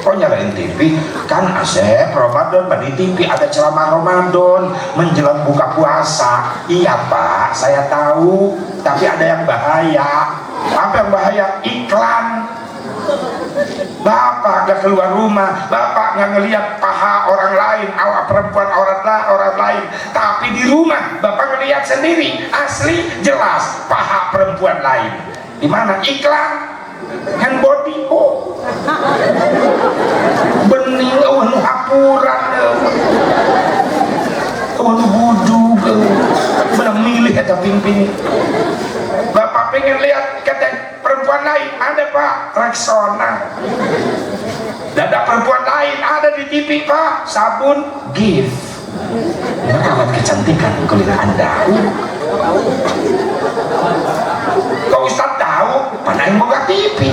kok nyalain TV? Kan Asep Ramadan di TV ada ceramah Ramadan menjelang buka puasa. Iya Pak, saya tahu, tapi ada yang bahaya. Apa yang bahaya? Iklan. Bapak gak keluar rumah, bapak gak ngelihat paha orang lain, awak perempuan orang lain, tapi di rumah bapak ngelihat sendiri, asli jelas paha perempuan lain. Di mana? Iklan hand body. Oh bening, oh nu hapuran, oh nu budug, bener milih eta ping-ping. Bapak pengen lihat kata perempuan lain, ada Pak, Rexona. Dada perempuan lain ada di TV Pak, sabun Gift. Merawat kecantikan kulit Anda. Kok Ustaz tahu? Mana yang buka TV?